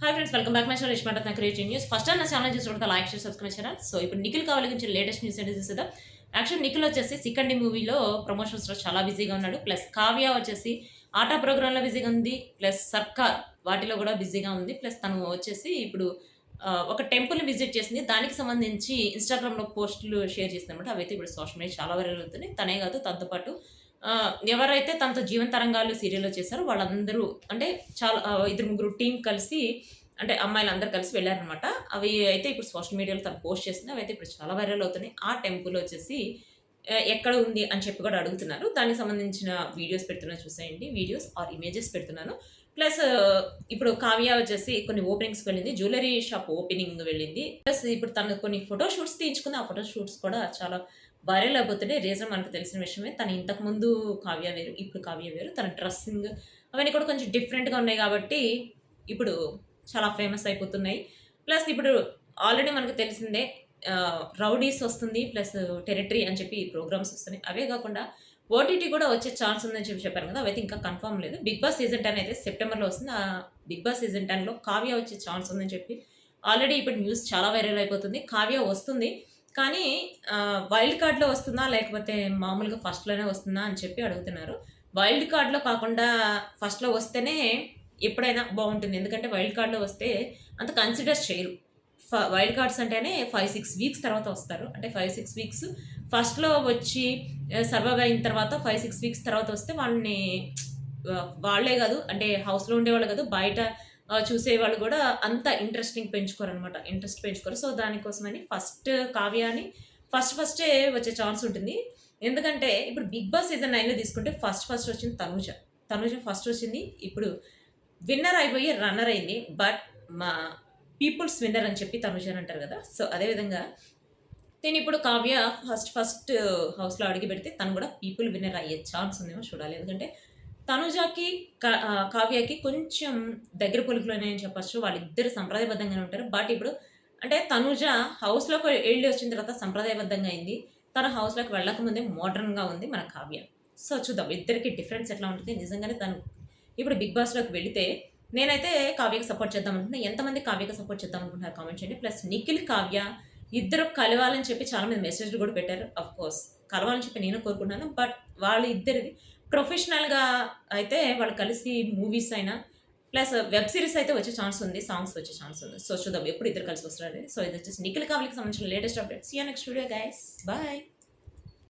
Hi friends, welcome back my channel ఇష్మాట creative news. First time నా channel చూసుకుంటే like share subscribe channel. So ఇప్పుడు నిఖిల్ కావాలి గురించి లేటెస్ట్ న్యూస్ ఏంటి చూసేద్దాం. యాక్చువల్ నిఖిల్ వచ్చేసి సికండి మూవీలో ప్రమోషన్స్లో చాలా బిజీగా ఉన్నాడు. ప్లస్ కావ్య వచ్చేసి ఆటా ప్రోగ్రాంలో బిజీగా ఉంది. ప్లస్ సర్కార్ వాటిలో కూడా బిజీగా ఉంది. ప్లస్ తను వచ్చేసి ఇప్పుడు ఒక టెంపుల్ని విజిట్ చేసింది. దానికి సంబంధించి ఇన్స్టాగ్రామ్లో పోస్టులు షేర్ చేసిందనమాట. అవైతే ఇప్పుడు సోషల్ మీడియా చాలా వైరల్ అవుతున్నాయి. తనే కాదు, తనతో పాటు ఎవరైతే తనతో జీవన తరంగాలు సీరియల్‌లో చేశారో వాళ్ళందరూ అంటే చాలా ఇద్దరు ముగ్గురు టీమ్ కలిసి అంటే అమ్మాయిలందరూ కలిసి వెళ్లారనమాట. అవి అయితే ఇప్పుడు సోషల్ మీడియాలో తను పోస్ట్ చేసింది. అవైతే ఇప్పుడు చాలా వైరల్ అవుతున్నాయి. ఆ టెంపుల్ వచ్చేసి ఎక్కడ ఉంది అని చెప్పి కూడా అడుగుతున్నారు. దానికి సంబంధించిన వీడియోస్ పెడుతున్నాను చూసేయండి. వీడియోస్ ఆర్ ఇమేజెస్ పెడుతున్నాను. ప్లస్ ఇప్పుడు కావ్య వచ్చేసి కొన్ని ఓపెనింగ్స్‌కి వెళ్ళింది. జ్యువెల్లరీ షాప్ ఓపెనింగ్ వెళ్ళింది. ప్లస్ ఇప్పుడు తను కొన్ని ఫోటో షూట్స్ తీయించుకుంది. ఆ ఫోటో షూట్స్ కూడా చాలా వైరల్ అయిపోతుండే. రీజన్ మనకు తెలిసిన విషయమే. తను ఇంతకుముందు కావ్య వేరు, ఇప్పుడు కావ్య వేరు. తన డ్రెస్సింగ్ అవన్నీ కూడా కొంచెం డిఫరెంట్‌గా ఉన్నాయి కాబట్టి ఇప్పుడు చాలా ఫేమస్ అయిపోతున్నాయి. ప్లస్ ఇప్పుడు ఆల్రెడీ మనకు తెలిసిందే 'రౌడీస్' వస్తుంది. ప్లస్ 'టెరిటరీ' అని చెప్పి ప్రోగ్రామ్స్ వస్తున్నాయి. అవే కాకుండా ఓటీటీ కూడా వచ్చే ఛాన్స్ ఉందని చెప్పి చెప్పారు కదా! అవైతే ఇంకా కన్ఫర్మ్ లేదు. 'బిగ్ బాస్' సీజన్ 10 అయితే సెప్టెంబర్‌లో వస్తుంది. 'బిగ్ బాస్' సీజన్ 10లో కావ్య వచ్చే ఛాన్స్ ఉందని చెప్పి ఆల్రెడీ ఇప్పుడు న్యూస్ చాలా వైరల్ అయిపోతుంది. కావ్య వస్తుంది. కానీ వైల్డ్ కార్డ్‌లో వస్తుందా? లేకపోతే మామూలుగా ఫస్ట్‌లోనే వస్తుందా? అని చెప్పి అడుగుతున్నారు. వైల్డ్ కార్డ్‌లో కాకుండా ఫస్ట్‌లో వస్తేనే ఎప్పుడైనా బావుంటుంది. ఎందుకంటే వైల్డ్ కార్డ్‌లో వస్తే అంత కన్సిడర్ చేయరు. వైల్డ్ కార్డ్స్ అంటేనే 5, 6 వీక్స్ తర్వాత వస్తారు. అంటే 5, 6 వీక్స్ ఫస్ట్‌లో వచ్చి సర్వైవ్ అయిన తర్వాత 5, 6 వీక్స్ తర్వాత వస్తే వాళ్ళని వాళ్ళే గాదు అంటే హౌస్‌లో ఉండేవాళ్ళు గాదు. బయట చూసేవాళ్ళు గూడా అంత ఇంట్రెస్ట్ పెంచుకోరు. సో, దానికోసమని కావ్యాని ఫస్టే వచ్చే ఛాన్స్ ఉంటుంది. ఎందుకంటే ఇప్పుడు 'బిగ్ బాస్' సీజన్ 9లో తీసుకుంటే ఫస్ట్ వచ్చింది తనూజ. తనూజ ఫస్ట్ వచ్చింది. ఇప్పుడు విన్నర్ అయిపోయి రన్నర్ అయింది. బట్ మా పీపుల్స్ విన్నర్ అని చెప్పి తనుజని అంటారు గదా! సో, అదే విధంగా తినిప్పుడు కావ్య ఫస్ట్ హౌస్‌లో అడుగుపెడితే తను గూడా పీపుల్ విన్నర్ అయ్యే ఛాన్స్ ఉందేమో చూడాలి. ఎందుకంటే తనుజకి కావ్యకి కొంచెం దగ్గర పొలుకులోనే అని చెప్పొచ్చు. వాళ్ళిద్దరు సంప్రదాయబద్ధంగానే ఉంటారు. బట్ ఇప్పుడు అంటే తనుజ హౌస్‌లోకి ఎళ్లి వచ్చిన తర్వాత సంప్రదాయబద్ధంగా అయింది. తను హౌస్‌లోకి వెళ్ళకముందే మోడర్న్‌గా ఉంది మన కావ్య. సో, చూద్దాం ఇద్దరికి డిఫరెన్స్ ఎట్లా ఉంటది. నిజంగానే తను ఇప్పుడు 'బిగ్ బాస్'లోకి వెళితే నేనైతే కావ్యకి సపోర్ట్ చేద్దాం అనుకుంటున్నా. ఎంతమంది కావ్యకి సపోర్ట్ చేద్దాం అనుకుంటున్నారు కామెంట్ చేయండి. ప్లస్ నిఖిల్, కావ్య ఇద్దరు కలవాలని చెప్పి చాలా మంది మెసేజ్‌లు కూడా పెట్టారు. ఆఫ్‌కోర్స్ కలవాలని చెప్పి నేను కోరుకుంటున్నాను. బట్ వాళ్ళిద్దరిది ప్రొఫెషనల్‌గా అయితే వాళ్ళు కలిసి మూవీస్ అయినా ప్లస్ వెబ్ సీరీస్ అయితే వచ్చే ఛాన్స్ ఉంది. సాంగ్స్ వచ్చే ఛాన్స్ ఉంది. సో, చూద్దాం ఎప్పుడు ఇద్దరు కలిసి వస్తారనేది. సో, ఇదొచ్చేసి నిఖిల్, కావ్యకి సంబంధించిన latest updates. See you next video guys. By.